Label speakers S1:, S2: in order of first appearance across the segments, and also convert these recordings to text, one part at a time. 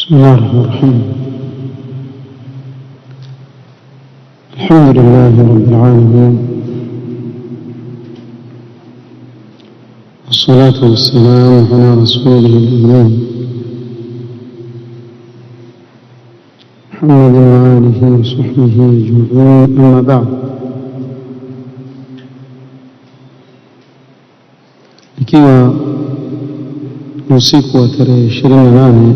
S1: بسم الله الرحمن الرحيم. الحمد لله رب العالمين، والصلاة والسلام على رسوله الأمين محمد وآله وصحبه أجمعين، أما بعد. Ikiwa usiku wa tarehe 28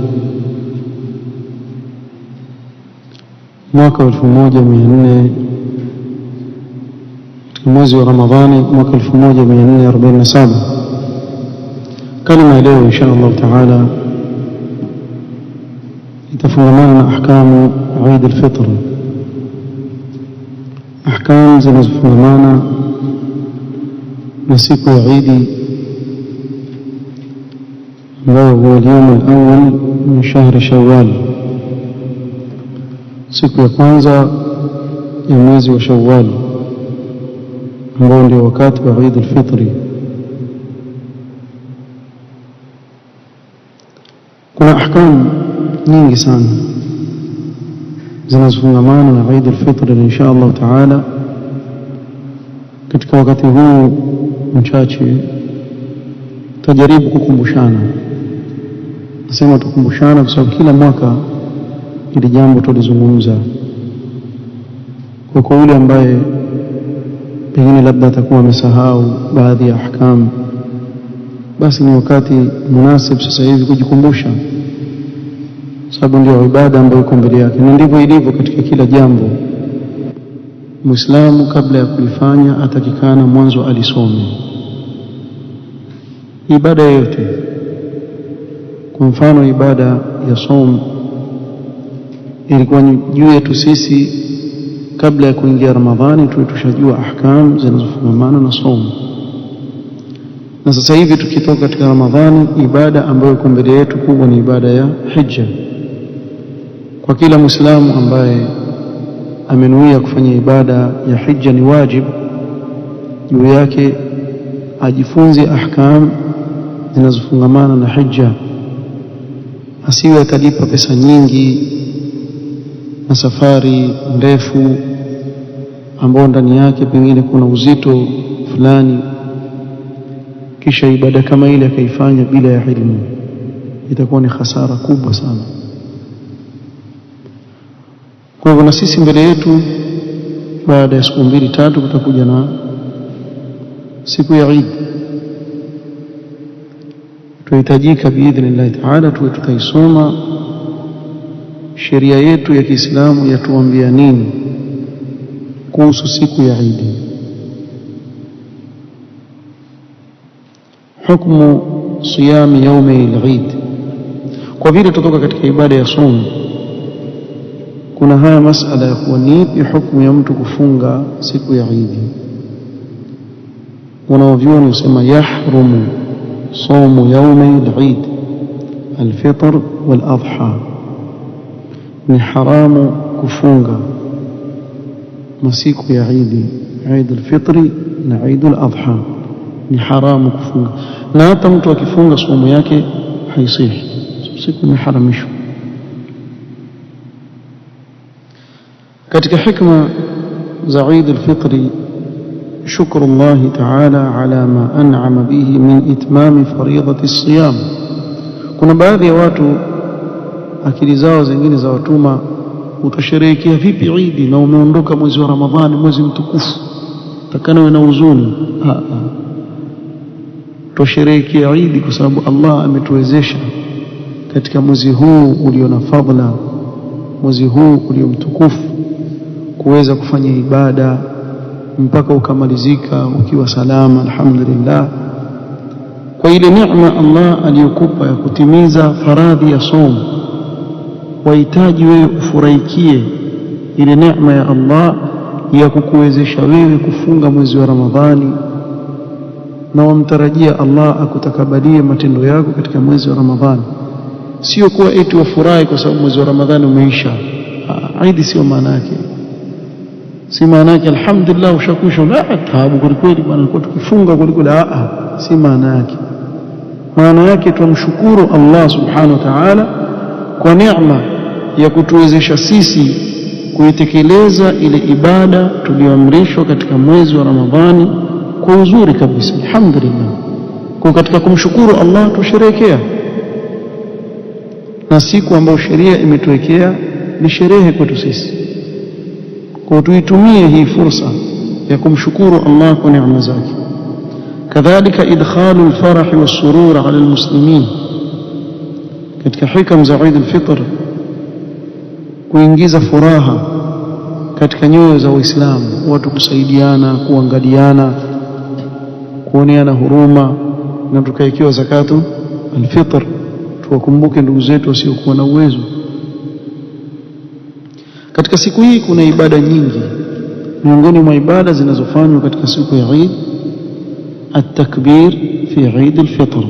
S1: mwaka 1400 katika mwezi wa Ramadhani mwaka 1447, kalima leo insha Allah taala itafungamana na ahkamu Eid al-Fitr, ahkam zinazofungamana na siku ya Eid ambayo huwa اليوم الأول من شهر شوال, siku ya kwanza ya mwezi wa Shawwal ambao ndio wakati wa Eid al-Fitr. Kuna ahkam nyingi sana zinazofungamana na Eid al-Fitr, insha Allah taala katika wakati huu mchache tutajaribu kukumbushana. Nasema tukumbushana kwa sababu kila mwaka hili jambo tulizungumza. Kwa yule ambaye pengine labda atakuwa amesahau baadhi ya ahkam, basi ni wakati munasib sasa hivi kujikumbusha, sababu ndio ibada ambayo iko mbele yake. Na ndivyo ilivyo katika kila jambo. Muislamu kabla ya kulifanya atakikana mwanzo alisome ibada yote. Kwa mfano ibada ya saum ilikuwa juu yetu sisi kabla ya kuingia Ramadhani, tushajua ahkam zinazofungamana na saum. Na sasa hivi tukitoka katika Ramadhani, ibada ambayo iko mbele yetu kubwa ni ibada ya hija. Kwa kila Muislamu ambaye amenuia kufanya ibada ya hija, ni wajib juu yake ajifunze ahkam zinazofungamana na hija. Asiwe atalipa pesa nyingi na safari ndefu ambao ndani yake pengine kuna uzito fulani, kisha ibada kama ile akaifanya bila ya ilmu, itakuwa ni hasara kubwa sana. Kwa hivyo na sisi mbele yetu baada ya siku 2-3 kutakuja na siku ya Eid. Tuhitajika biidhnillahi taala tuwe tutaisoma sheria yetu ya Kiislamu yatuambia nini kuhusu siku ya Eid. Hukumu siyami yaumi al-Eid. Kwa vile tutoka katika ibada ya saum, kuna haya masala ya kuwa ni ipi hukumu ya mtu kufunga siku ya Eid. Wanavyuoni husema yahrumu صوم يومي العيد الفطر والأضحى, ni haramu kufunga masiku ya Eid, Eid al-Fitri na Eid al-Adha, ni haramu kufunga. Na hata mtu akifunga somo yake haisihi, siku imeharamishwa. Katika hikma za Eid al-Fitri, شكر الله تعالى على ما أنعم به من إتمام فريضة الصيام. kuna baadhi ya watu akili zao zingine za watuma, utasherehekea vipi Eid na umeondoka mwezi wa Ramadhani, mwezi mtukufu, takana wewe na huzuni. Tusherehekea Eid kwa sababu Allah ametuwezesha katika mwezi huu ulio na fadhila, mwezi huu ulio mtukufu, kuweza kufanya ibada mpaka ukamalizika ukiwa salama, alhamdulillah. Kwa ile neema Allah aliyokupa ya kutimiza faradhi ya saum, wahitaji wewe ufurahikie ile neema ya Allah ya kukuwezesha wewe kufunga mwezi wa Ramadhani, na wamtarajia Allah akutakabalie matendo yako katika mwezi wa Ramadhani. Sio kuwa eti wafurahi kwa sababu mwezi wa Ramadhani umeisha. Eid sio maana yake. Si maana yake alhamdulillah ushakwisha, la taabu kweli bwana, kwa tukifunga kweli. Si maana yake. Maana yake tumshukuru Allah subhanahu wa ta'ala kwa neema ya kutuwezesha sisi kuitekeleza ile ibada tuliyoamrishwa katika mwezi wa Ramadhani kwa uzuri kabisa. Alhamdulillah. Kwa katika kumshukuru Allah tusherehekea, na siku ambayo sheria imetuwekea ni sherehe kwetu sisi. Kwa tuitumie hii fursa ya kumshukuru Allah kwa neema zake. Kadhalika idkhalu al-farah was-surur ala al-muslimin, katika hikam za Eid al-Fitr, kuingiza furaha katika nyoyo za Waislamu, watu kusaidiana, kuangaliana, kuoneana huruma, na tukaikiwa zakatu al-fitr, tuwakumbuke ndugu zetu wasiokuwa na uwezo. Katika siku hii kuna ibada nyingi. Miongoni mwa ibada zinazofanywa katika siku ya Eid, at-takbir fi Eid al-Fitr,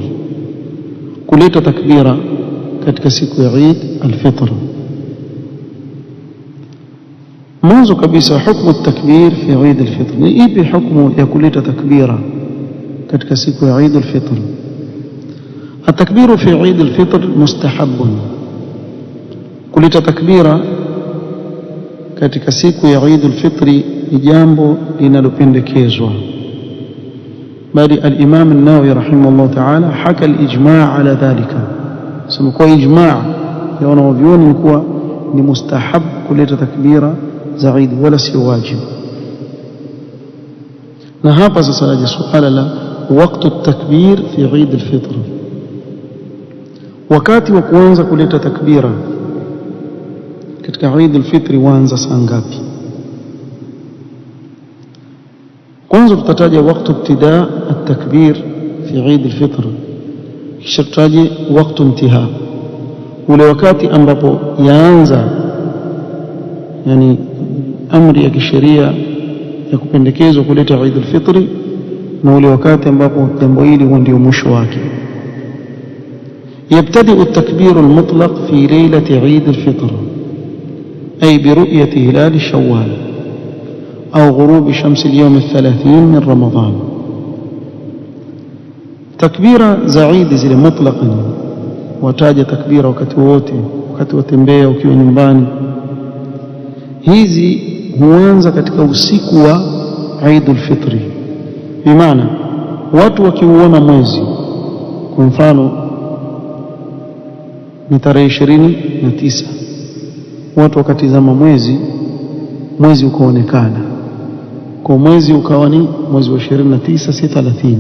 S1: kuleta takbira katika siku ya Eid al-Fitr. Mwanzo kabisa, hukumu at-takbir fi Eid al-Fitr, ni ipi hukumu ya kuleta takbira katika siku ya Eid al-Fitr? At-takbiru fi Eid al-Fitr mustahabun, kuleta takbira katika siku ya Eid al-Fitr ni jambo linalopendekezwa. Bali al-Imam an-Nawawi rahimahullah ta'ala haka al-ijma' ala dhalika, sema kwa ijma' ya wanavyuoni ni kuwa ni mustahab kuleta takbira za Eid, wala si wajibu. Na hapa sasa laja suala la wakati at-takbir fi Eid al-Fitr, wakati wa kuanza kuleta takbira katika Eid al-Fitr waanza saa ngapi? Kwanza tutataja wakati ibtidaa at-takbir fi Eid al-Fitr, kisha tutaje wakati intihaa, ule wakati ambapo yaanza, yani amri ya kisheria ya kupendekezwa kuleta Eid al-Fitr, na ule wakati ambapo jambo hili ndio mwisho wake. يبتدئ التكبير المطلق في ليلة عيد الفطر، أي برؤية هلال شوال أو غروب شمس اليوم 30 من رمضان. تكبيرة زعيد زي مطلقا، وتاج تكبيرة wakati watembea ukiwa nyumbani. Hizi huanza katika usiku wa Eid al-Fitr, bimaana watu wakiuona mwezi, kwa mfano ni tarehe 29, watu wakatizama mwezi ukaonekana, kwa mwezi ukawa ni mwezi wa 29 si 30.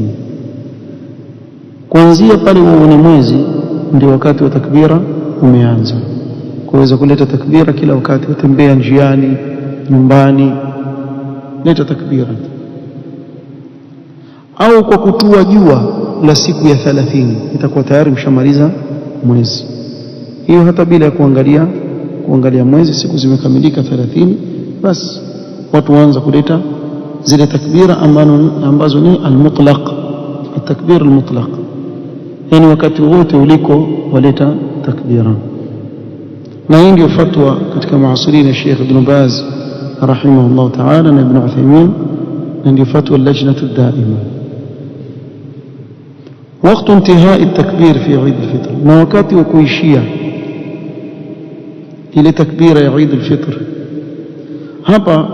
S1: Kuanzia pale uone mwezi ndio wakati wa takbira umeanza. Kuweza kuleta takbira kila wakati, utembea njiani, nyumbani, leta takbira. Au kwa kutua jua la siku ya 30, itakuwa tayari mshamaliza mwezi. Hiyo hata bila ya kuangalia mwezi, siku zimekamilika 30, basi watu waanza kuleta zile takbira ambazo ni al-mutlaq, at-takbir al-mutlaq, yani wakati wote uliko waleta takbira. Na hii ndio fatwa katika muasirin ya Sheikh Ibn Baz rahimahullah ta'ala na Ibn Uthaymeen, na ndio fatwa al-lajnatu ad-daima. Wakati intihai at-takbir fi Eid al-Fitr, na wakati wa kuishia ile takbira ya Eid al-Fitr. Hapa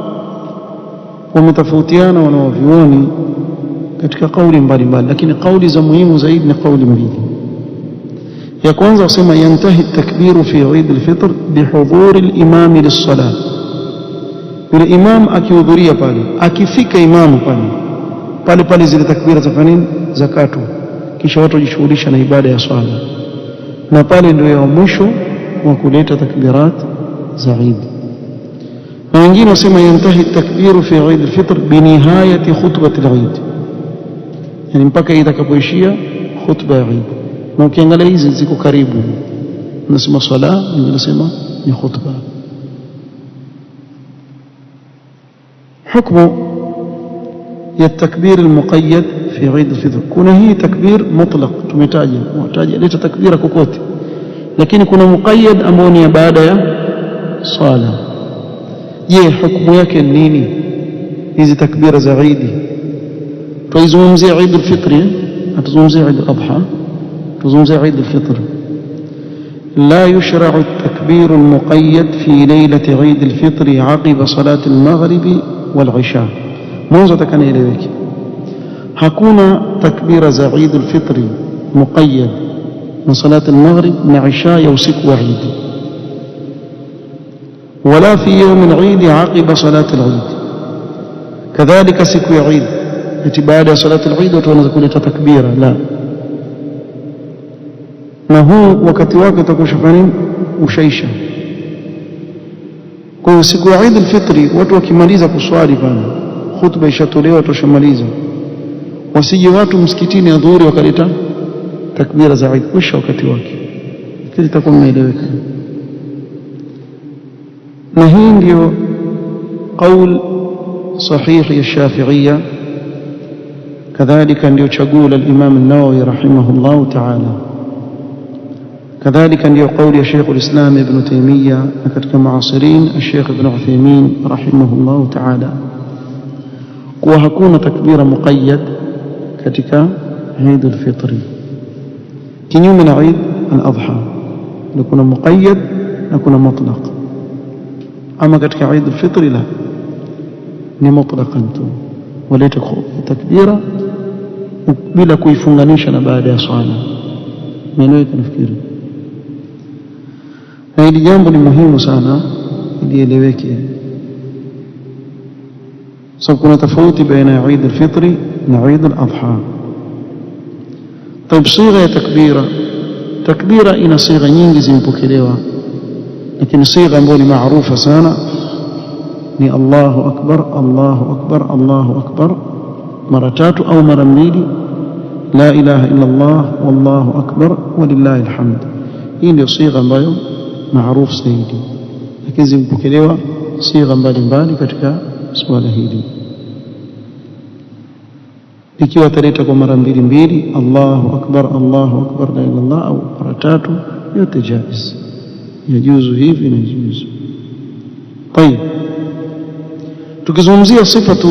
S1: wametofautiana wanawavyuoni katika kauli mbalimbali, lakini kauli za muhimu zaidi ni kauli mbili. Ya kwanza wasema yantahi at-takbiru fi Eid al-Fitr bihudhuri al-imam lis-salah, yule imam akihudhuria pale, akifika imamu pale zile takbira za nini, zakatu, kisha watu wajishughulisha na ibada ya swala, na pale ndio ya mwisho wa kuleta takbirat za Eid. Na wengine wasema yantahi at-takbiru fi Eid al-Fitr bi nihayati khutbati al-Eid, yani mpaka itakapoishia khutba ya Eid. Na ukiangalia hizi ziko karibu, nasema swala, nasema ni khutba. Hukumu ya takbir al-muqayyad fi Eid al-Fitr, kuna hii takbir mutlaq tumetaja, leta takbira kokote, lakini kuna muqayyad ambao ni baada ya swala. Je, hukumu yake nini hizi takbira za Eid? Tuizungumzia Eid al-Fitr, atuzungumzia Eid al-Adha, tuzungumzia Eid al-Fitr. لا يشرع التكبير المقيد في ليلة عيد الفطر عقب صلاة المغرب والعشاء. منذ كان إليك hakuna takbira za Eid al-Fitr muqayyad na salat al-maghrib na isha ya usiku wa Eid, wala fi yawm al-Eid aqiba salat al-Eid, kadhalika siku ya Eid eti baada ya salat al-Eid watu wanaanza kuleta takbira, la. Na huu wakati wake utakushafanya ushaisha. Kwa siku ya Eid al-Fitr watu wakimaliza kuswali pale, khutba ishatolewa, tushamaliza, wasije watu msikitini adhuhuri wakaleta takbira za Eid kisha wakati wake, kile itakuwa imeeleweka. Na hii ndio qaul sahihi ya Shafi'iyya, kadhalika ndio chaguo la Imam an-Nawawi rahimahullah ta'ala, kadhalika ndio qauli ya Sheikh al-Islam Ibn Taymiyyah na katika muasirin Sheikh Ibn Uthaymeen rahimahullah ta'ala, kuwa hakuna takbira muqayyad katika Eid al-Fitr, kinyume na Eid al-Adha ndio kuna muqayyad na kuna mutlaq. Ama katika Eid al-Fitr la, ni mutlaqan tu, waleta takbira bila kuifunganisha na baada ya swala. Naeleweka nafikiri. Na hili jambo ni muhimu sana lieleweke, sababu kuna tofauti baina ya Eid al-Fitr na Eid al-Adha. طيب صيغه ya takbira ina sigha nyingi zimpokelewa, lakini sigha ambayo ni maarufa sana ni Allahu akbar, Allahu akbar, Allahu akbar mara tatu au mara mbili, la ilaha illa Allah wallahu akbar walillahi alhamd. Hii ndio sigha ambayo maarufu zaidi, lakini zimpokelewa sigha mbalimbali katika swala hili. Ikiwa ataleta kwa mara mbili mbili, Allahu akbar, Allahu akbar, la ilaha illa Allah, au mara tatu, yote jaiz, yajuzu hivi na yajuzu. طيب, tukizungumzia sifatu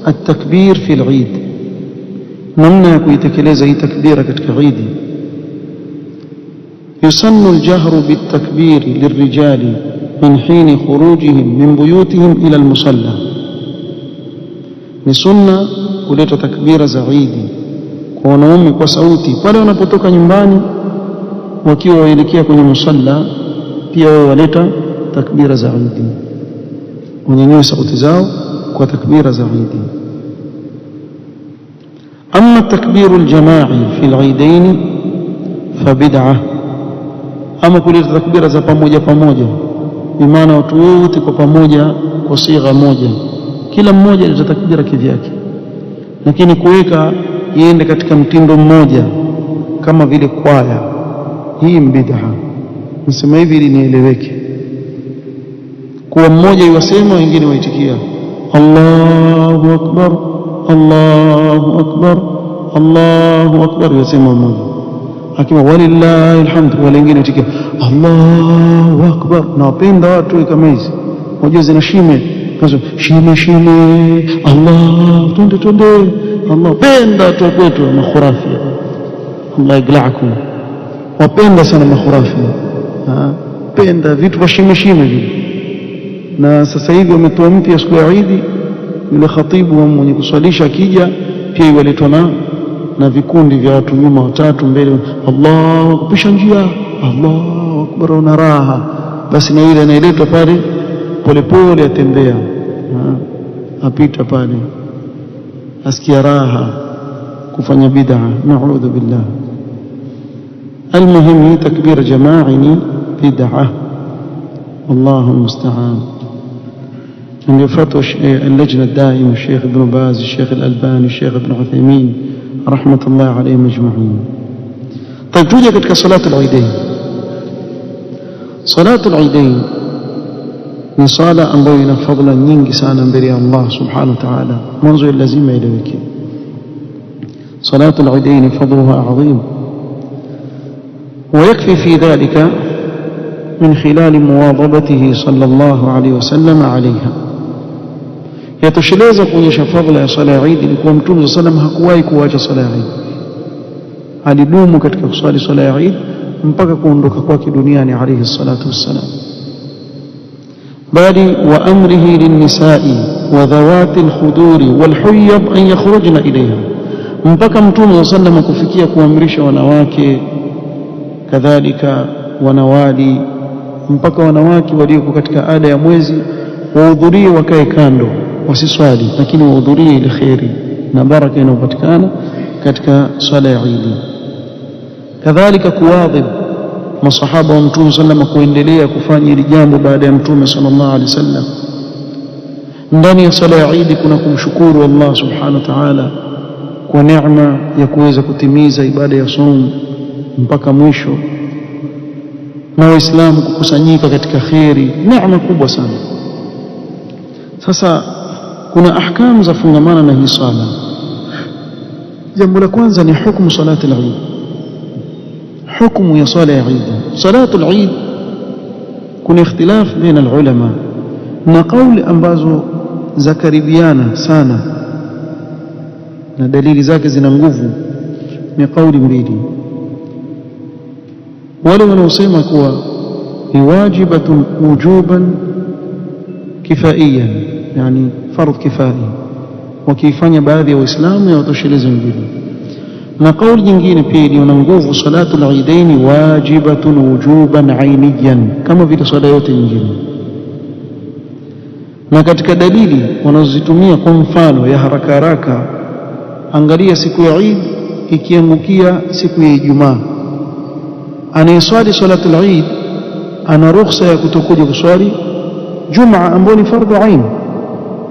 S1: at-takbir fi al-Eid, namna ya kuitekeleza hii takbira katika Eid. yusannu al-jahru bit-takbir lirrijali min hin khurujihim min buyutihim ila al-musalla, ni sunna kuleta takbira za Eid kwa wanaume kwa sauti pale wanapotoka nyumbani wakiwa waelekea kwenye musalla, pia wao waleta takbira za Eid, wanyanyua sauti zao kwa takbira za Eid. Amma takbiru al-jama'i fi al-Eidain fa bid'ah, ama kuleta takbira za pamoja pamoja, bimaana watu wote kwa pamoja kwa sigha moja, kila mmoja aleta takbira kivyake, lakini kuweka iende katika mtindo mmoja kama vile kwaya, hii bid'ah. Nasema hivi ili nieleweke, kuwa mmoja yasema wengine waitikia Allahu akbar, Allahu akbar, Allahu akbar, yasema mmoja, akima walillahi alhamd, wale wengine waitikia Allahu akbar. Na wapenda watu kama hizi, moja zina shime, shime Allah, twende Allah, penda tu kwetu makhurafi, Allah iglaakum, wapenda sana makhurafi, penda vitu vya shime vile. Na sasa hivi wametoa mpya siku ya Eid, yule khatibu mwenye kuswalisha akija pia iwaletwa na vikundi vya watu nyuma, watatu mbele, Allahu kupisha njia, Allahu akbar, una raha. Basi na yule anayeletwa pale polepole atembea, apita pale, asikia raha, kufanya bid'a, na'udhu billah. Almuhim, takbir jama'i ni bid'a, Allahu musta'an. ndio fatwa اللجنة الدائمة الشيخ ابن باز، الشيخ الألباني، الشيخ ابن عثيمين رحمة الله عليهم أجمعين. طيب, تuje katika salatu al-Eidain. Salatu al-Eidain ni sala ambayo ina fadhila nyingi sana mbele ya Allah subhanahu wa ta'ala. Mwanzo lazima ieleweke, salatu al-Eidain fadluha adhim, ويكفي في ذلك من خلال مواظبته صلى الله عليه وسلم عليها. Yatosheleza kuonyesha fadhila ya sala ya Eid ni kuwa Mtume sallam hakuwahi kuacha sala ya Eid, alidumu katika kusali sala ya Eid mpaka kuondoka kwake duniani alayhi salatu wassalam. bali wa amrihi linnisa'i wa dhawati alkhuduri walhuyyab an yakhrujna ilayha, mpaka Mtume sallallahu kufikia kuamrisha wanawake kadhalika wanawali, mpaka wanawake walioko katika ada ya mwezi wahudhurie, wakae kando wasiswali, lakini wahudhurie ile khairi na baraka inayopatikana katika swala ya Eid. Kadhalika kuwadhib masahaba wa Mtume sallallahu kuendelea kufanya hili jambo baada ya Mtume sallallahu alaihi wasallam. Ndani ya swala ya Eid kuna kumshukuru Allah subhanahu wa ta'ala kwa neema ya kuweza kutimiza ibada ya saum mpaka mwisho, na Waislamu kukusanyika katika khairi, neema kubwa sana. Sasa kuna ahkamu za fungamana na hii swala. Jambo la kwanza ni hukumu salati al-Eid. Hukumu ya swala ya Eid. Salatu al-Eid kuna ikhtilaf baina al-ulama, na kauli ambazo zakaribiana sana na dalili zake zina nguvu ni kauli mbili. Wale wanaosema kuwa ni wajibatun wujuban kifaiyan, yani fardh kifai, wakifanya baadhi ya Waislamu ya watosheleza wengine. Na kauli nyingine pia iliyo na nguvu, salatu al-Eidaini wajibatun wujuban ainiyan, kama vile swala yote nyingine. Na katika dalili wanazozitumia kwa mfano ya haraka haraka, angalia siku ya Eid ikiangukia siku ya Ijumaa, anayeswali salatu al-Eid ana ruhusa ya kutokuja kuswali Jumaa ambayo ni fardhu ain.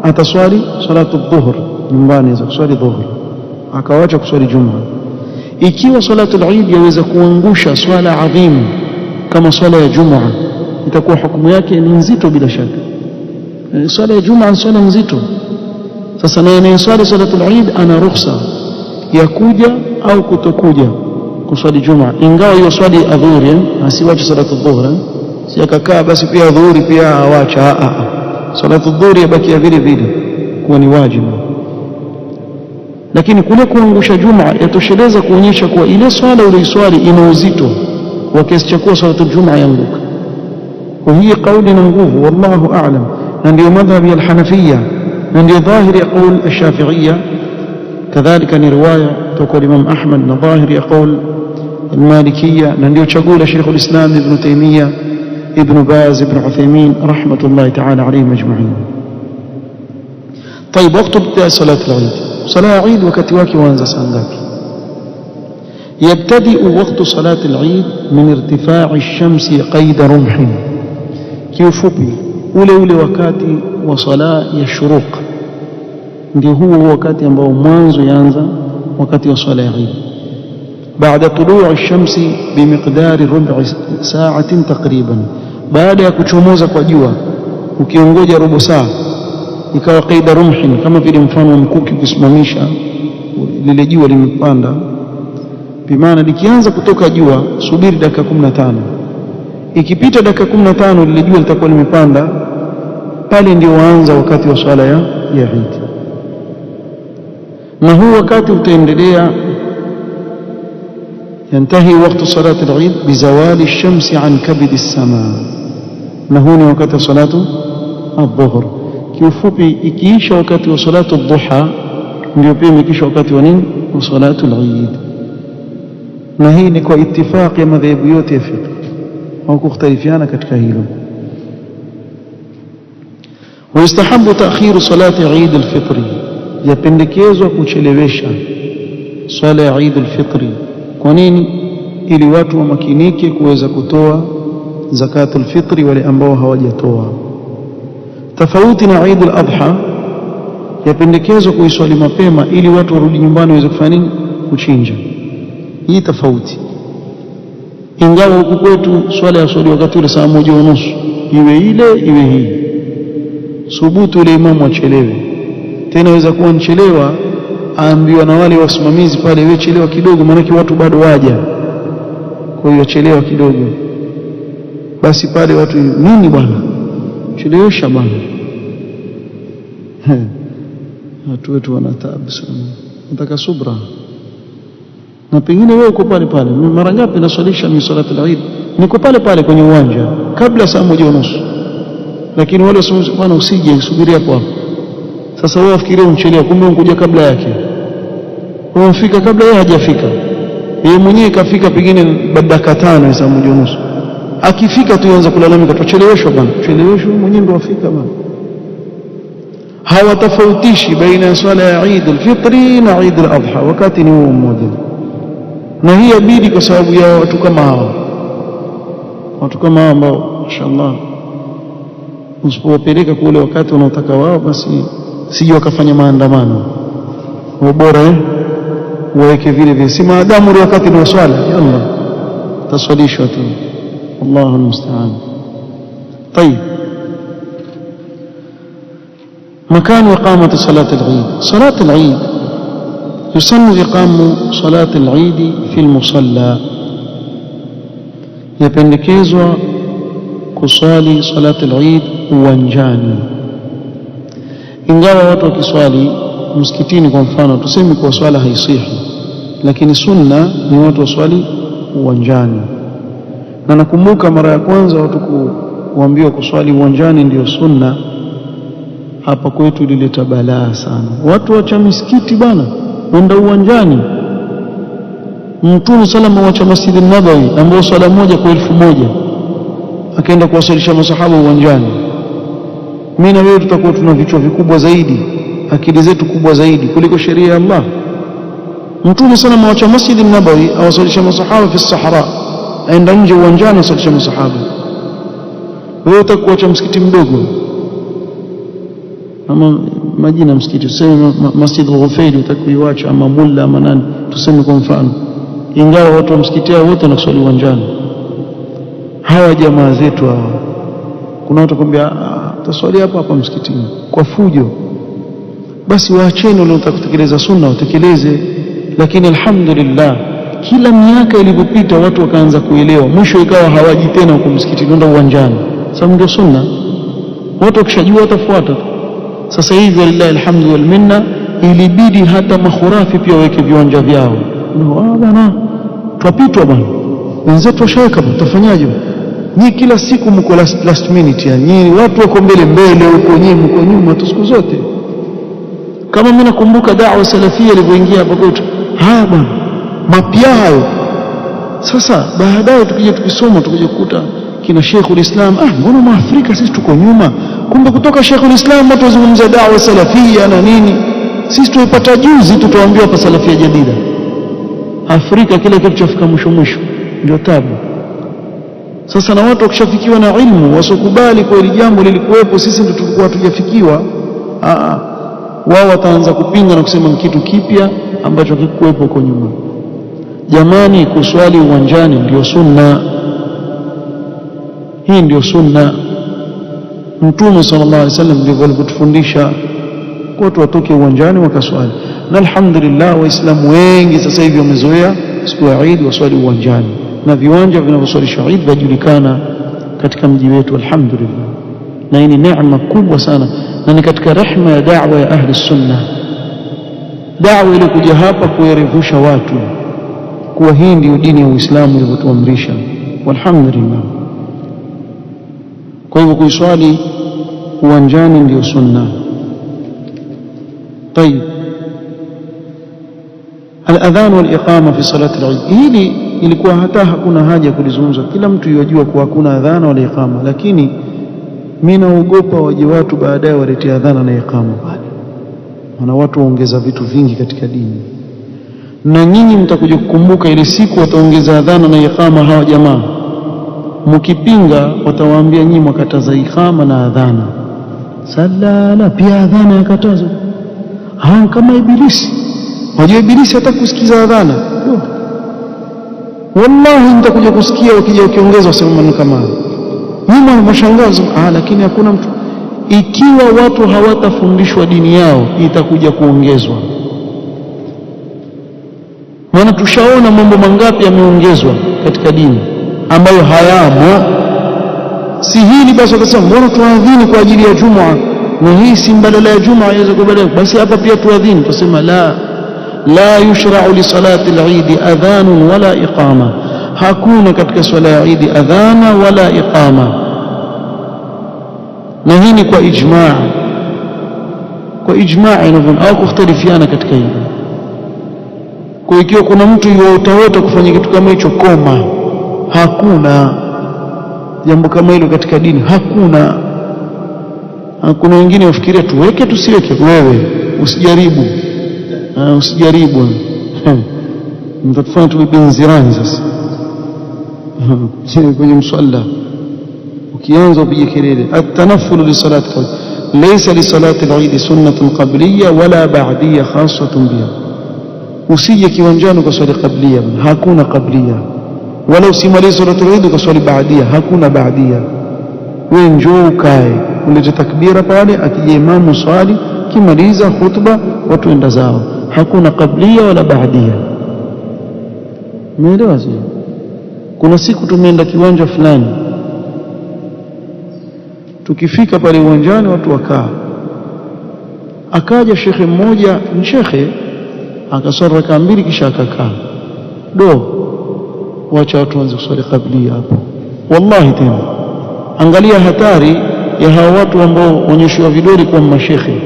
S1: Ataswali salatu dhuhr nyumbani, za kuswali dhuhr, akawacha kuswali Jumaa. Ikiwa salatu al-Eid yaweza kuangusha swala adhimu kama swala ya Jumaa, itakuwa hukumu yake ni nzito bila shaka. Swala ya Jumaa ni swala nzito. Sasa na anayeswali salatu al-Eid ana ruhusa ya kuja au kutokuja kuswali Jumaa, ingawa hiyo swali adhuhuri, asiwache salatu dhuhr, si akakaa basi pia adhuhuri pia awacha. Salatu dhuhuri yabaki vile vile kuwa ni wajibu, lakini kule kuangusha Jumaa yatosheleza kuonyesha kuwa ile swala ulioswali ina uzito wa kiasi cha kuwa salatu Jumaa yanguka. Kwa hiyo kauli na nguvu, wallahu a'lam, na ndio madhhabi ya al-Hanafiyya, na ndio dhahiri ya qaul al-Shafi'iyya, kadhalika ni riwaya kutoka Imam Ahmad, na dhahiri ya qaul al-Malikiyya, na ndio chaguo la Sheikh al-Islam Ibn Taymiyyah, Ibn Baz, Ibn Uthaymeen rahmatullahi ta'ala alayhim ajma'in. طيب, وقت ابتداء صلاة العيد. صلاة العيد wakati wake huanza saa ngapi? يبتدئ وقت صلاة العيد من ارتفاع الشمس قيد رمح. kiufupi ule wakati wa sala ya shuruq ndio huo wakati ambao mwanzo yaanza wakati wa sala ya Eid. baada tuluu ash-shamsi bimiqdari rubu' sa'atin takriban, baada ya kuchomoza kwa jua ukiongoja robo saa ikawa qaida rumhin, kama vile mfano wa mkuki ukisimamisha lile jua limepanda, bimaana likianza kutoka jua subiri dakika 15. Ikipita dakika 15 lile jua litakuwa limepanda, pale ndio waanza wakati wa swala ya Eid. Na huu wakati utaendelea, yantahi wakati salati al-Eid bizawali ash-shamsi an kabidi as-samaa, na huu ni wakati wa salatu adh-dhuhr. Kiufupi ikiisha wakati wa salatu ad-duha ndio pia imekisha wakati wa nini, wa salatu al-Eid. Na hii ni kwa ittifaq ya madhehebu yote ya fiqh, au kukhtalifiana katika hilo. Waistahabu ta'khiru salati Eid al-Fitr, yapendekezwa kuchelewesha swala ya Eid al-Fitr. Kwa nini? Ili watu wamakinike kuweza kutoa zakatul fitri wale ambao hawajatoa. Tofauti na Eid al-Adha, yapendekezwa kuiswali mapema ili watu warudi nyumbani waweze kufanya nini? Kuchinja. Hii tofauti. Ingawa huku kwetu swala ya swali wakati ule saa 1:30, iwe ile iwe hii, subutu ile imamu achelewe. Tena waweza kuwa nchelewa, aambiwa na wale wasimamizi pale, wewe chelewa kidogo, maana watu bado waja, kwa hiyo chelewa kidogo. Basi pale watu, nini bwana, chelewesha bwana. Watu wetu wana taabu sana, nataka subra. na pengine wewe uko pale pale. Mara ngapi naswalisha ni salati al-Eid, niko pale pale kwenye uwanja kabla saa 1:30, lakini wale wasema bwana usije, subiri hapo. Sasa wewe ufikirie umchelewa, kumbe unkuja kabla yake. Wewe unafika kabla yeye hajafika, yeye mwenyewe kafika pengine dakika 5 saa 1:30. Akifika tu anza kulalamika, tucheleweshwa bwana, cheleweshwa, mwenyewe ndo afika bwana. Hawatofautishi baina ya swala ya Eid al-Fitri na Eid al-Adha, wakati ni huo mmoja. Na hii yabidi kwa sababu ya watu kama hao, watu kama hao ambao inshallah usipowapeleka kule wakati unaotaka wao, basi sije wakafanya maandamano. Bora waweke vile vile, si maadamu ni wakati ni swala, yalla taswalishwa tu. Allahu almusta'an. طيب مكان إقامة صلاة العيد. صلاة العيد يسن إقامة صلاة العيد في المصلى. يpendekezwa kusali صلاة العيد uwanjani, ingawa watu wakiswali msikitini kwa mfano tuseme kwa swala haisihi, lakini sunna ni watu waswali uwanjani. Na nakumbuka mara ya kwanza watu kuambiwa kuswali uwanjani ndio sunna, hapa kwetu ilileta balaa sana. Watu wacha misikiti bana, wenda uwanjani. Mtume salama wacha Masjid an-Nabawi ambao swala moja kwa 1000 akaenda kuwasalisha masahaba uwanjani. Mimi na wewe tutakuwa tuna vichwa vikubwa zaidi, akili zetu kubwa zaidi kuliko sheria ya Allah. Mtume salama wacha Masjid an-Nabawi awasalisha masahaba fi sahara, aenda nje uwanjani awasalisha masahaba. Wewe utakuacha msikiti mdogo ama majina msikiti, tuseme Masjid al-Ghufaili utakuiacha, ama Mulla ama nani tuseme kwa mfano, ingawa watu wa msikiti hao wote wanaswali uwanjani. Hawa jamaa zetu hawa, kuna watu kwambia taswali hapa hapa msikitini kwa fujo. Basi waacheni wale watakutekeleza sunna watekeleze. Lakini alhamdulillah kila miaka ilipopita watu wakaanza kuelewa, mwisho ikawa hawaji tena huko msikitini, ndio uwanjani. Sababu ndio sunna, watu wakishajua watafuata. Sasa hivi wallahi alhamdu wal minna, ilibidi hata makhurafi pia waweke viwanja vyao. Bwana tupitwa bwana, wenzetu washaweka, tutafanyaje? Nyinyi kila siku mko last minute, yani nyinyi watu wako mbele huko, nyinyi mko nyuma tu siku zote. Kama mimi nakumbuka da'wa salafia ilipoingia hapa kwetu, haya bwana mapya hayo. Sasa baadaye tukija tukisoma tukija kukuta kina Sheikhul Islam, mbona Maafrika sisi tuko nyuma? Kumbe kutoka Sheikhul Islam watu wazungumza da'wa salafia na nini, sisi tuipata juzi tutawaambia hapa salafia jadida. Afrika kile kitu chafika mwisho ndio tabu. Sasa na watu wakishafikiwa na ilmu wasokubali kwa ile jambo lilikuwepo, sisi ndio tulikuwa tujafikiwa, wao wataanza kupinga na kusema kitu kipya ambacho hakikuwepo huko nyuma. Jamani, kuswali uwanjani ndio sunna. Hii ndio sunna. Mtume sallallahu alaihi wasallam ndivyo alipotufundisha watu watoke uwanjani wakaswali. Na alhamdulillah waislamu wengi sasa hivi wamezoea siku ya Eid waswali uwanjani, na viwanja vinavyoswalisha Eid vinajulikana katika mji wetu alhamdulillah. Na hii ni neema kubwa sana, na ni katika rehema ya da'wa ya ahli sunna. Da'wa ile kuja hapa kuerevusha watu kuwa hii ndio dini ya Uislamu ilivyotuamrisha, walhamdulillah. Kwa hivyo kuiswali uwanjani ndio sunna. طيب الأذان والإقامة في صلاة العيد. hili ilikuwa hata hakuna haja kulizungumza, kila mtu yajua kuwa hakuna adhana wala iqama, lakini mimi naogopa waje watu baadaye waletea adhana na iqama. Maana watu waongeza vitu vingi katika dini, na nyinyi mtakuja kukumbuka ile siku wataongeza adhana na iqama hawa jamaa. Mkipinga watawaambia nyinyi mkataza iqama na adhana. Salala pia adhana yakatazwa. Kama Ibilisi. Wajua Ibilisi hata kusikiza adhana. Wallahi mtakuja kusikia wakija ukiongeza wasema maneno kama hayo. Nyuma mashangazo, lakini hakuna mtu. Ikiwa watu hawatafundishwa dini yao, itakuja kuongezwa. Maana tushaona mambo mangapi yameongezwa katika dini ambayo hayamo. Si hili basi wakasema mbona tuadhini kwa ajili ya Jumaa, na hii si badala ya Jumaa yaweza kubadilika, basi hapa pia tuadhini. Tusema la, la yushra'u li salati al-Eid adhan wala iqama, hakuna katika swala ya Eid adhana wala iqama. Na hii ni kwa ijmaa inavyo au kukhtalifiana katika hilo. Kwa ikiwa kuna mtu yuotawota kufanya kitu kama hicho, koma, hakuna jambo kama hilo katika dini, hakuna. Kuna wengine wafikiria tuweke tusiweke, wewe usijaribu mtatufanya tubebe nzirani sasa kwenye msalla, ukianza upige kelele. At-tanaffulu li salati laysa li salati al-Eid sunnatun qabliyya wala ba'diyya khassatun biha, usije kiwanjani kwa swali qabliyya, hakuna qabliyya, wala usimalize salati al-Eid kwa swali ba'diyya, hakuna ba'diyya. Wewe njoo ukae ulete takbira pale, akija imamu swali, kimaliza khutba watu enda zao, hakuna qabliyya wala ba'diyya. Umeelewa sio? Kuna siku tumeenda kiwanja fulani, tukifika pale uwanjani watu wakaa, akaja shekhe mmoja, ni shekhe, akaswali raka mbili kisha akakaa. Wacha watu waanze kuswali qabliyya hapo. Wallahi tena angalia hatari ya hawa watu ambao onyeshwa vidole kwa mashekhe,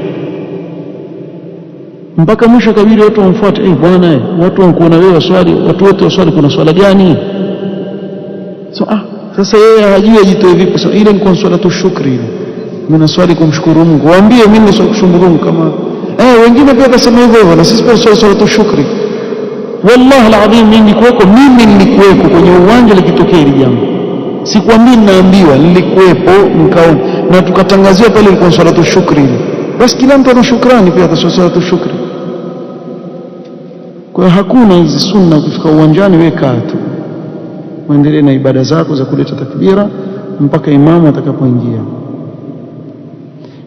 S1: mpaka mwisho kabili watu wamfuate. Bwana, watu wanakuona wewe waswali, watu wote waswali, kuna swala gani? Sasa yeye hajui ajitoe vipi. So ile ni kwa swalatu shukri, mimi naswali kumshukuru Mungu. Waambie mimi ni kumshukuru Mungu, kama wengine pia wasema hivyo, na sisi pia swalatu shukri. Wallahi alazim, mimi nilikuwepo kwenye uwanja likitokea hili jambo, sikwambii ninaambiwa, nilikuwepo mkao na tukatangaziwa pale ilikuwa swalatu shukri. Basi kila mtu ana shukrani pia kwa swalatu shukri. Kwa hakuna hizi sunna, ukifika uwanjani weka tu uendelee na ibada zako za kuleta takbira mpaka imamu atakapoingia.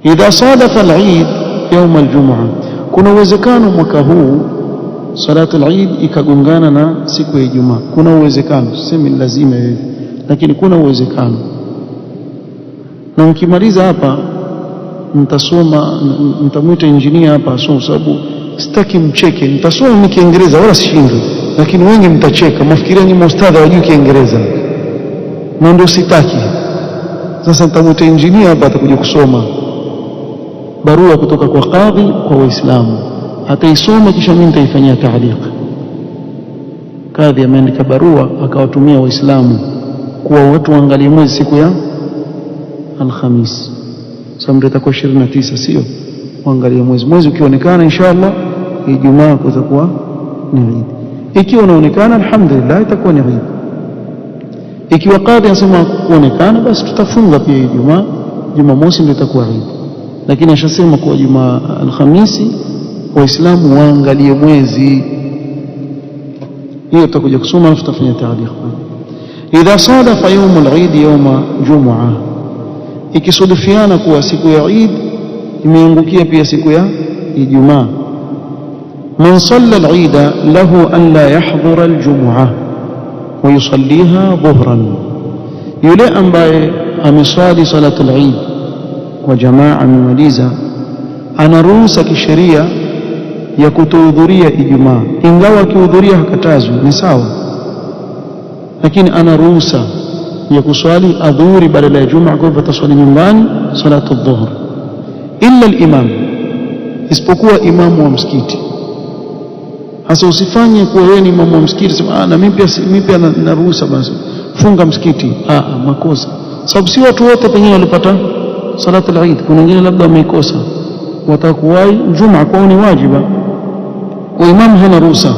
S1: Idha sadafa al-Eid yawm al-Jum'ah, kuna uwezekano mwaka huu salatu al-Eid ikagongana na siku ya Ijumaa. Kuna uwezekano, sisemi lazima hivi, lakini kuna uwezekano. Na mkimaliza hapa mtasoma, mtamuita engineer hapa asome, sababu sitaki mcheke. Nitasoma mimi Kiingereza wala sishindwe, lakini wengi mtacheka, mwafikiria ni ustadha wajui Kiingereza, na ndio sitaki. Sasa nitamuita engineer hapa, atakuja kusoma barua kutoka kwa kadhi kwa Waislamu, ataisoma kisha mimi nitaifanyia taaliq. Kadhi ameandika barua akawatumia Waislamu kuwa watu waangalie mwezi siku ya Alhamisi. Sasa ndio itakuwa 29, sio? Waangalie mwezi ukionekana inshallah Ijumaa kutakuwa ni Eid. Ikiwa unaonekana alhamdulillah itakuwa ni Eid. Ikiwa kadhi anasema kuonekana, basi tutafunga pia Ijumaa, Jumamosi ndio itakuwa Eid. Lakini ashasema kwa Jumaa Alhamisi Waislamu waangalie mwezi. Hiyo tutakuja kusoma na tutafanya taaliq. Idha sadafa yawm al-Eid yawma Jum'ah, ikisudifiana kuwa siku ya Eid imeangukia pia siku ya Ijumaa, man salla al-Eid lahu an la yahdhura al-Jum'ah wa yusalliha dhuhran, yule ambaye ameswali salatu al-Eid kwa jamaa amemaliza, ana ruhusa kisheria ya kutohudhuria Ijumaa. Ingawa akihudhuria hakatazwi, ni sawa, lakini ana ruhusa ya kuswali adhuhuri badala ya Jumaa. Kwa hivyo ataswali nyumbani salatu dhuhur, illa al-imam, isipokuwa imamu wa msikiti. Hasa usifanye kuwa wewe ni imamu wa msikiti sema na mimi pia na ruhusa, basi funga msikiti. Makosa, sababu si watu wote pengine walipata salatu al-Eid. Kuna wengine labda wameikosa, watakuwai Jumaa kwao ni wajiba, kwa imamu hana ruhusa,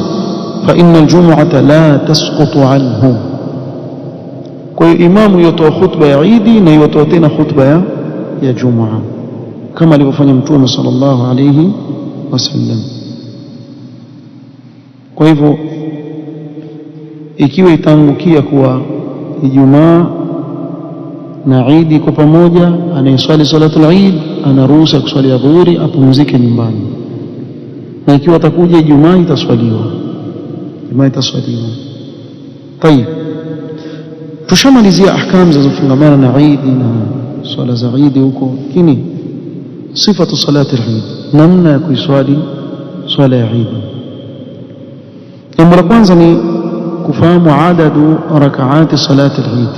S1: fa inna al-jum'ata la tasqutu anhu. Kwa hiyo imamu yotoa khutba ya Eid na yotoa tena khutba ya Jumaa, kama alivyofanya Mtume sallallahu alayhi wasallam. Kwa hivyo ikiwa itaangukia kuwa Ijumaa na Eid kwa pamoja, anayeswali salatu al-Eid ana ruhusa kuswali adhuhuri, apumzike nyumbani. Na ikiwa atakuja Ijumaa itaswaliwa. Tayeb, tushamalizia ahkam zinazofungamana na Eid na swala za Eid huko, lakini sifatu salati al-Eid, namna ya kuiswali swala ya Eid. jambo la kwanza ni kufahamu adadu rakaati salati al-Eid,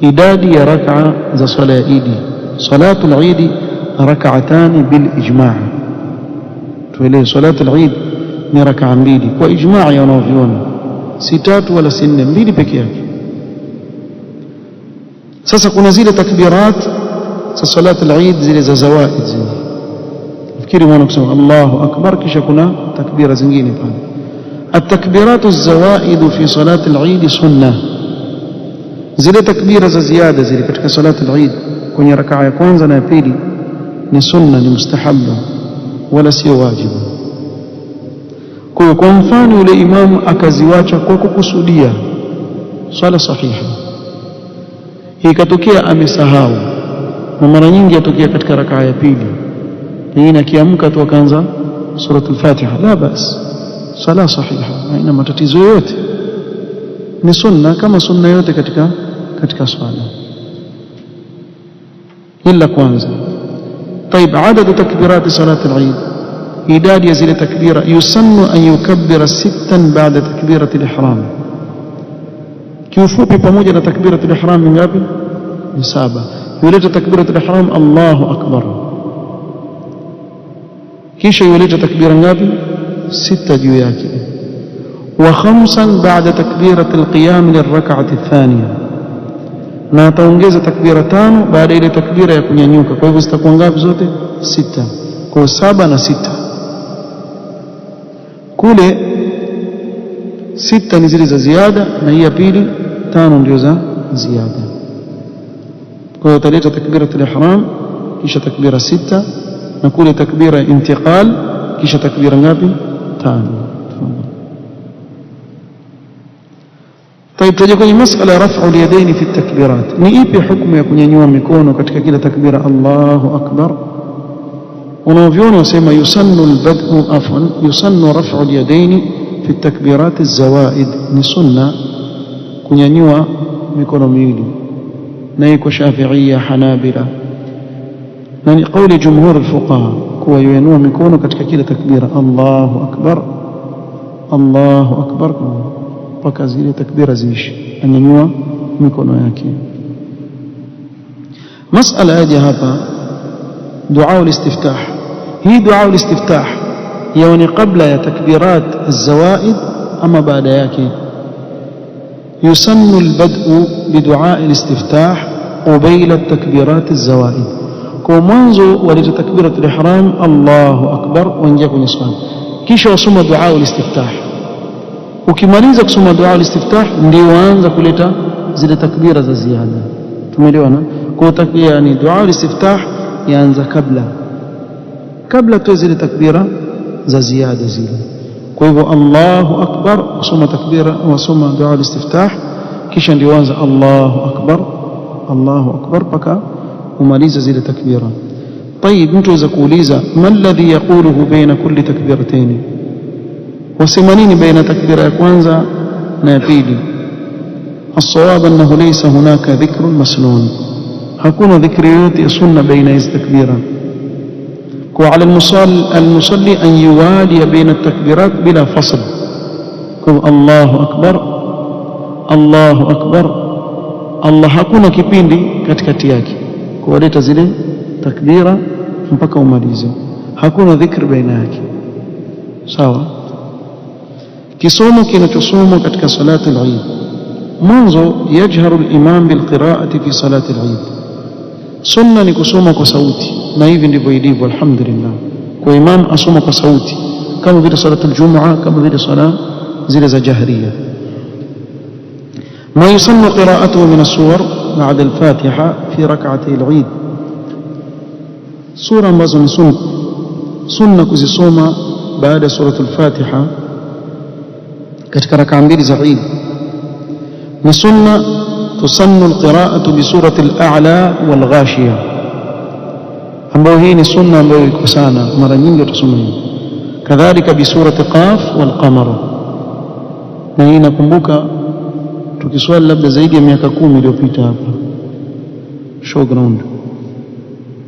S1: idadi ya rak'a za swala ya Eid. Salatu al-Eid rak'atani bil ijma', tuelewe salatu al-Eid ni rak'a mbili kwa ijma' ya wanavyuoni, si tatu wala si nne, mbili peke yake. Sasa kuna zile takbirat za salatu al-Eid zile za zawaid zile, fikiri mwana kusema Allahu akbar kisha kuna takbira zingine pale. التكبيرات الزوائد في صلاة العيد سنة، zile takbira za ziada zile katika salatu al-Eid kwenye rakaa ya kwanza na ya pili ni sunna, ni mustahabba wala sio wajibu. Kwa mfano yule imamu akaziwacha kwa kukusudia, swala sahiha, ikatokea amesahau, na mara nyingi yatokea katika rakaa ya pili, pengine akiamka tu akaanza suratul Fatiha, la bas, sala sahiha, haina matatizo yote, ni sunna kama sunna yote katika swala. ila kwanza. طيب عدد تكبيرات صلاة العيد، idadi ya zile takbira, yusannu an yukabbira 6 baada takbirati al-ihram. Kiufupi pamoja na takbirati al-ihram ngapi? Ni 7. Yuleta takbirati al-ihram Allahu akbar, kisha yuleta takbira ngapi? 6 juu yake. Wa 5 baada takbirati al-qiyam lirrak'ati ath-thaniya, na ataongeza takbira 5 baada ile takbira ya kunyanyuka. Kwa hivyo zitakuwa ngapi zote? 6. Kwa 7 na 6. Kule 6 ni zile za ziada na hii ya pili 5 ndio za ziada. Kwa hiyo utaleta takbiratul ihram kisha takbira 6, na kule takbira intiqal kisha takbira ngapi? 5. طيب تجي kwenye masala raf'u al-yadayn fi at-takbirat, ni ipi hukumu ya kunyanyua mikono katika kila takbira Allahu akbar? Wanavyoni wasema yusannu al-bad'u afwan yusannu raf'u al-yadayn fi at-takbirat az-zawaid, ni sunna kunyanyua mikono miwili, na iko Shafi'iyya, Hanabila, na ni kauli jumhur al-fuqaha kuwa yuinua mikono katika kila takbira Allahu akbar Allahu akbar mpaka zile takbira ziishi, anyanyua mikono yake. Masala yaje hapa dua al-istiftah. Hii dua al-istiftah yaani kabla ya takbirat az-zawaid ama baada yake? Yusannu al-bad'u bi dua al-istiftah qabla takbirat az-zawaid. Kwa mwanzo waleta takbirat al-ihram Allahu akbar, waingia kwenye swala, kisha wasoma dua al-istiftah. Ukimaliza kusoma dua al-istiftah ndio waanza kuleta zile takbira za ziada. Tumeelewana? Kwa takbira yani dua al-istiftah yaanza kabla tu zile takbira za ziada zile. Kwa hivyo Allahu akbar, usoma takbira, wasoma dua al-istiftah, kisha ndio waanza Allahu akbar paka umaliza zile takbira. طيب mtu aweza kuuliza ma alladhi yaquluhu baina kulli takbiratayn, wasema nini baina takbira ya kwanza na ya pili? الصواب أنه ليس هناك ذكر مسنون، hakuna dhikri yote ya sunna baina hizi takbira. وعلى المصلي أن يوالي بين التكبيرات بلا فصل، الله أكبر الله أكبر الله، hakuna kipindi katikati yake kuwaleta zile takbira mpaka umalize, hakuna dhikri baina yake. Sawa? Kisomo kinachosomwa katika salati al-Eid, mwanzo yajharu al-imam bilqira'ati fi salati al-Eid. Sunna ni kusoma kwa sauti, na hivi ndivyo ilivyo alhamdulillah. Kwa imam asoma kwa sauti kama vile salatu al-Jum'a, kama vile sala zile za jahriya. Ma yusannu qira'atuhu min as-suwar ba'da al-Fatiha fi rak'atay al-Eid, sura ambazo ni sunna kuzisoma baada ya suratul Fatiha katika rak'a mbili za Eid. Ni sunna tusannu al-qira'atu bi surati al-A'la wal-Ghashiya, ambayo hii ni sunna ambayo iko sana, mara nyingi tutasoma hii. Kadhalika bi surati Qaf wal-Qamar, na hii nakumbuka tukiswali labda zaidi ya miaka 10 iliyopita hapa showground,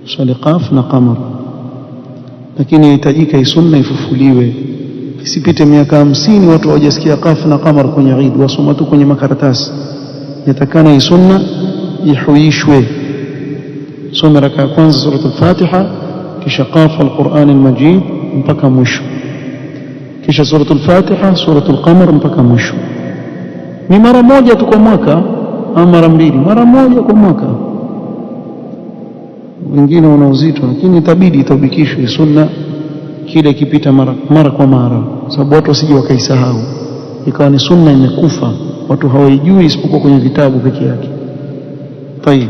S1: swali Qaf na Qamar, lakini inahitajika hii sunna ifufuliwe isipite miaka 50 watu hawajasikia qaf na qamar kwenye Eid, wasoma tu kwenye makaratasi. Yatakana hii sunna ihuishwe. Soma raka ya kwanza suratul Fatiha, kisha qaf al-Qur'an al-Majid mpaka mwisho, kisha suratul Fatiha, suratul Qamar mpaka mwisho. Ni mara moja tu kwa mwaka au mara mbili, mara moja kwa mwaka. Wengine wana uzito, lakini itabidi itabikishwe sunna kile ikipita mara kwa mara, sababu watu wasije wakaisahau ikawa ni sunna imekufa, watu hawaijui isipokuwa kwenye vitabu peke yake. Tayeb,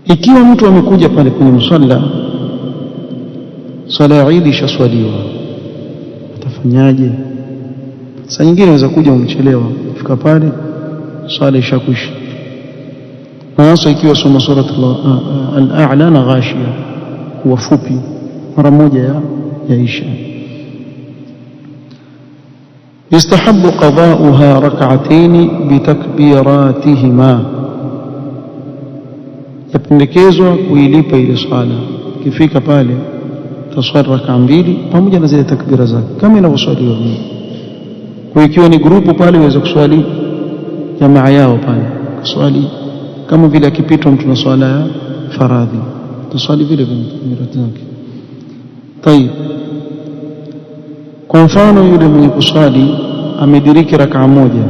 S1: ikiwa mtu amekuja pale kwenye msalla, swala ya Eid ishaswaliwa, atafanyaje? Saa nyingine anaweza kuja umechelewa, fika pale swala ishakwisha, na hasa ikiwa soma sura al-A'la na Ghashiyah huwa fupi, mara moja yaisha. Yustahabbu qada'uha rak'atayn bitakbiratihima, yapendekezwa kuilipa ile swala. Ukifika pale taswali rak'a mbili pamoja na zile takbira zake kama inavyoswaliwa. Kwa ikiwa ni grupu pale waweza kuswali jamaa yao pale, kuswali kama vile akipitwa mtu na swala ya faradhi, tuswali vile vile takbira zake. Tayeb, kwa mfano yule mwenye kuswali amediriki rak'a moja,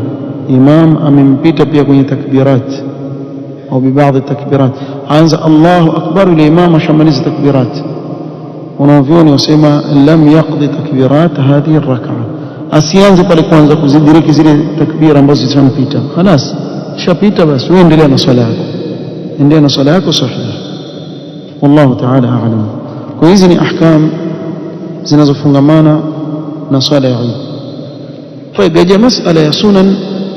S1: imam amempita pia kwenye takbirat au baadhi takbirat, anza Allahu akbar, yule imam ashamaliza takbirat, wanavyoni wasema lam yaqdi takbirat hadhihi ar-rak'a, asianze pale kwanza kuzidiriki zile takbira ambazo zitampita. Khalas, shapita basi, wewe endelea na swala yako, endelea na swala yako sahihi. Wallahu ta'ala a'lam. Kwa hizi ni ahkam zinazofungamana na swala ya Eid. Faida masala ya sunan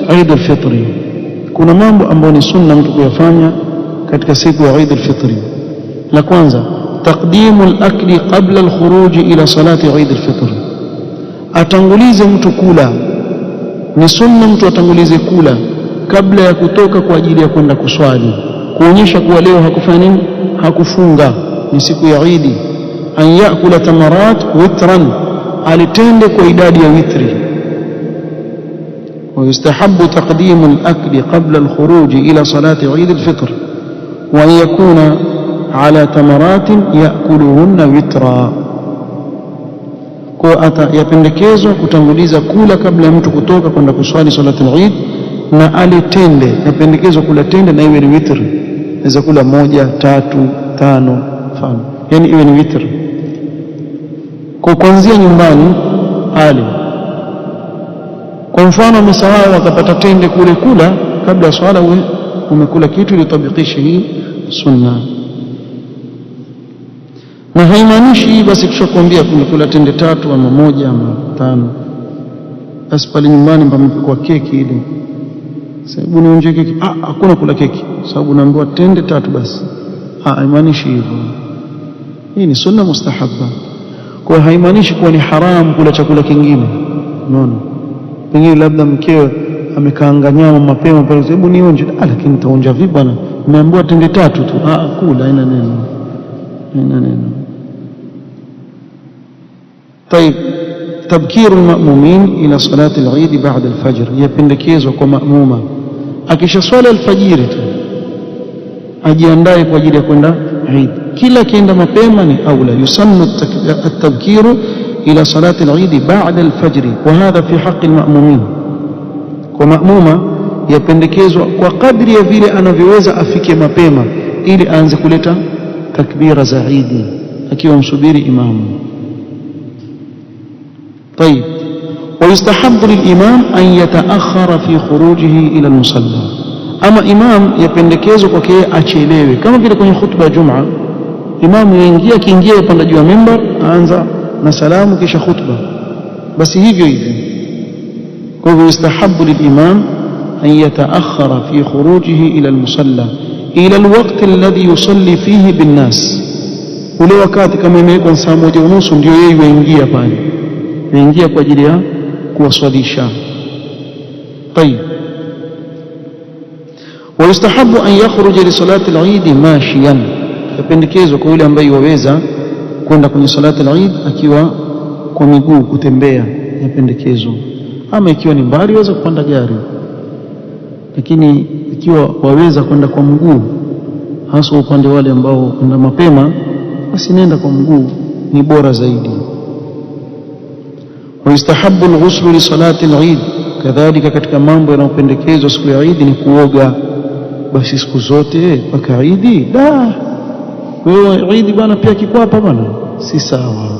S1: Eid al-Fitr, kuna mambo ambayo ni sunna mtu kuyafanya katika siku ya Eid al-Fitr. La kwanza, taqdimu al-akli qabla al-khuruj ila salati Eid al-Fitr, atangulize mtu kula. Ni sunna mtu atangulize kula kabla ya kutoka kwa ajili ya kwenda kuswali, kuonyesha kuwa leo hakufanya nini, hakufunga, ni siku ya Eid. An yakula tamarat witran, alitende kwa idadi ya witri. Wa yustahabbu taqdimu al-akli qabla al-khuruj ila salati Eid al-Fitr, wa an yakuna ala tamaratin yakuluhunna witra. Kwa yapendekezwa kutanguliza kula kabla ya mtu kutoka kwenda kuswali salati al-Eid, na alitende, yapendekezwa kula tende na iwe ni witri. Naweza kula 1, 3, 5 mfano, yani iwe ni witri. Kwa kuanzia nyumbani ali, kwa mfano amesahau akapata tende kule, kula kabla ya swala, uwe umekula kitu ili utabikishe hii sunna. Na haimaanishi basi kishakwambia kumekula tende 3 ama 1 ama 5 basi pale nyumbani pamepikwa keki ile, sababu nionje keki, hakuna kula keki sababu naambiwa tende 3 basi. Haimaanishi hivyo, hii ni sunna mustahabba. Kwa haimaanishi kuwa ni haram kula chakula kingine. Unaona, pengine labda mkewe amekaanga nyama mapema pale, hebu nionje, lakini nitaonja vipi bwana, nimeambiwa tende 3 tu. Kula, haina neno, haina neno. طيب, tabkiru al-ma'mumin ila salati al-Eid ba'da al-fajr, yapendekezwa kwa maamuma akisha swala al-fajiri tu ajiandae kwa ajili ya kwenda Eid. Kila kienda mapema ni aula. Yusannu at-tabkiru ila salati al-Eid ba'da al-fajr, wa hadha fi haqqi al-ma'mumin. Kwa maamuma yapendekezwa kwa kadri ya vile anavyoweza afike mapema, ili aanze kuleta takbira za Eid akiwa msubiri imamu. طيب, ويستحب للإمام أن يتأخر في خروجه إلى المصلى. أما إمام يpendekezwa kwake achelewe, kama vile kwenye khutba ya Jumaa imamu yaingia, kiingia upande juu ya mimbar aanza na salamu kisha khutba, basi hivyo hivyo. Kwa hivyo yustahabbu lil-imam an yataakhara fi khurujihi ila al-musalla ila al-waqt alladhi yusalli fihi bin-nas, ule wakati kama imewekwa saa 1:30 ndio yeye yuingia pale, yuingia kwa ajili ya kuwaswalisha. طيب, ويستحب أن يخرج لصلاة العيد ماشيا, yapendekezwa kwa yule ambaye waweza kwenda kwenye salati al-Eid akiwa kwa miguu kutembea yapendekezwa, ama ikiwa ni mbali waweza kupanda gari, lakini ikiwa waweza kwenda kwa mguu, hasa upande wale ambao kwenda mapema, basi nenda kwa mguu, ni bora zaidi. Waistahabu alghuslu li salati al-Eid, kadhalika katika mambo yanayopendekezwa siku ya Eid ni kuoga. Basi siku zote mpaka Eid da wewe Eid bwana pia kikwapa bwana, si sawa.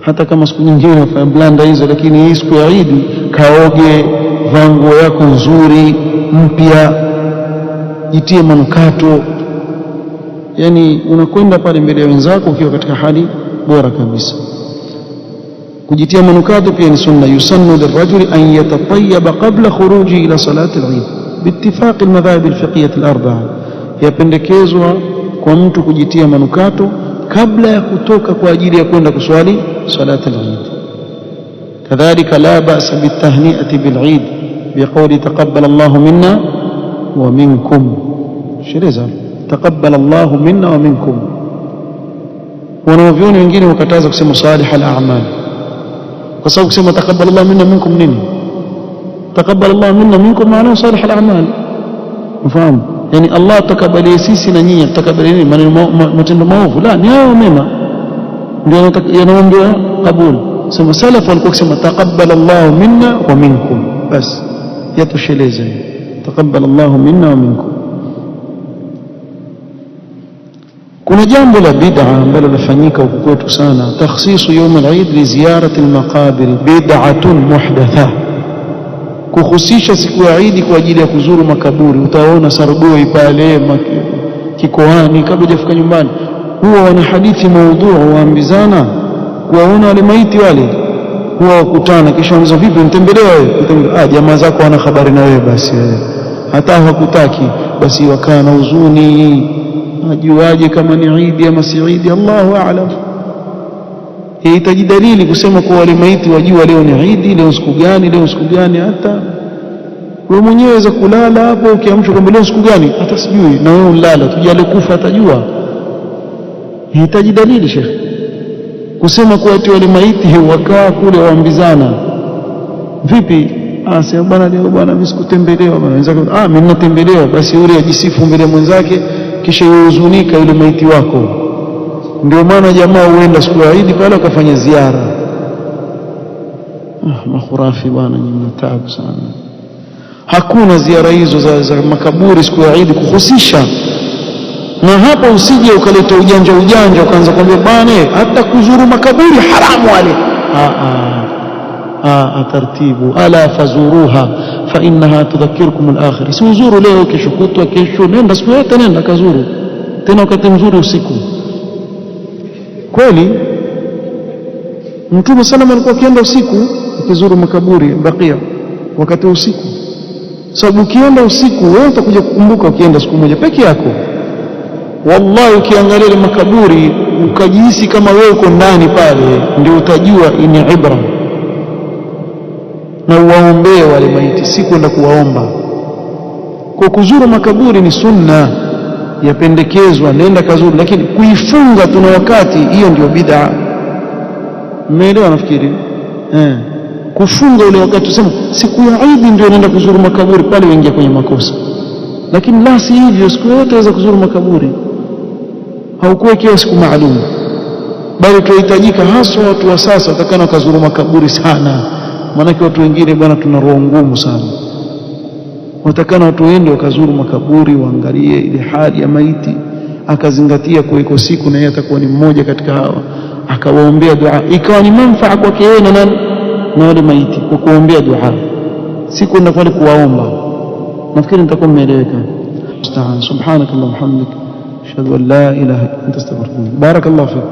S1: Hata kama siku nyingine unafanya blanda hizo, lakini hii siku ya Eid kaoge, vaa nguo yako nzuri mpya, jitie manukato, yani unakwenda pale mbele ya wenzako ukiwa katika hali bora kabisa. Kujitia manukato pia ni sunna. Yusannu lirajuli an yatatayyaba qabla khuruji ila salati al-Eid biittifaq al-madhahib al-fiqhiyyah al-arba'a, yapendekezwa kwa mtu kujitia manukato kabla ya kutoka kwa ajili ya kwenda kuswali salati al-Eid. Kadhalika la ba'sa bitahni'ati bil-Eid biqawli taqabbala Allahu minna wa minkum, shireza taqabbala Allahu minna wa minkum. Wanavyoni wengine wakataza kusema salih al-a'mal, kwa sababu kusema taqabbala Allahu minna minkum nini? Taqabbala Allahu minna minkum maana salih al-a'mal, ufahamu? Yani Allah takabalie sisi na nyinyi, takabalie nini? Matendo maovu? La, ni hayo mema ndio yanaombewa kabul. Sema salaf walikuwa kusema taqabbala Allahu minna wa minkum, bas yatosheleza, taqabbala Allahu minna wa minkum. Kuna jambo la bid'a ambalo lafanyika huku kwetu sana, takhsisu yawm al-Eid li ziyarati al-maqabir, bid'atun muhdatha. Kuhusisha siku ya Eid kwa ajili ya kuzuru makaburi. Utaona Sargoi pale kikoani, kabla hujafika nyumbani huwa wana hadithi maudhu, waambizana kuwaona wale maiti wale, huwa wakutana, kisha wanza vipi mtembelea wewe? Jamaa zako wana habari na wewe, basi hata hakutaki, basi wakaa na huzuni, ajuaje kama ni Eid ama si Eid? Allahu a'lam. Hitaji dalili kusema kwa wale maiti wajua leo ni Eid, leo siku gani, leo siku gani. Hata wewe mwenyewe waweza kulala hapo ukiamshwa kwamba leo siku gani, hata sijui, na wewe ulala tujale kufa atajua. Hitaji dalili shekhi kusema kwa ati wale maiti wakaa kule waambizana vipi? Sema bwana leo bwana mimi sikutembelewa bwana, wenzake mimi ninatembelewa, basi yule ajisifu mbele mwenzake, kisha yuhuzunika yule maiti wako. Ndio maana jamaa huenda siku ya Eid pale wakafanya ziara. Makhurafi bwana, ni mtaabu sana. Hakuna ziara hizo za makaburi siku ya Eid kuhusisha. Na hapa usije ukaleta ujanja ukaanza kwambia bwana hata kuzuru makaburi haramu wale. Tartibu, ala fazuruha fa innaha tudhakkirukum al-akhir. Si uzuru leo kesho kutwa, kesho nenda siku yote, nenda kazuru tena wakati mzuri usiku. Kweli Mtume sallallahu alikuwa akienda usiku akizuru makaburi Baqia wakati usiku, sababu ukienda usiku wewe utakuja kukumbuka ukienda siku moja peke yako. Wallahi ukiangalia ile makaburi ukajihisi kama wewe uko ndani pale, ndio utajua ni ibra. Na uwaombee wale maiti, si kwenda kuwaomba. Kwa kuzuru makaburi ni sunna, yapendekezwa, nenda kazuri, lakini kuifunga tuna wakati, hiyo ndio bid'a. Umeelewa nafikiri? Kufunga ule wakati usema siku ya Eid ndio nenda kuzuru makaburi, pale uingia kwenye makosa. Lakini la si hivyo, siku yote waweza kuzuru makaburi. Haukuwa kiwa siku maalum, bali tunahitajika hasa watu wa sasa watakana kuzuru makaburi sana. Maana watu wengine bwana tuna roho ngumu sana, watakana watu wende wakazuru makaburi, waangalie ile hali ya maiti, akazingatia kwa iko siku na yeye atakuwa ni mmoja katika hawa, akawaombea dua, ikawa ni manufaa kwake yeye na wale maiti, kwa kuombea dua, si kwenda pale kuwaomba. Nafikiri nitakuwa mmeeleweka. Subhanakallahumma wa bihamdika ashhadu an la ilaha illa anta astaghfiruka wa atubu ilaik. Barakallahu fikum.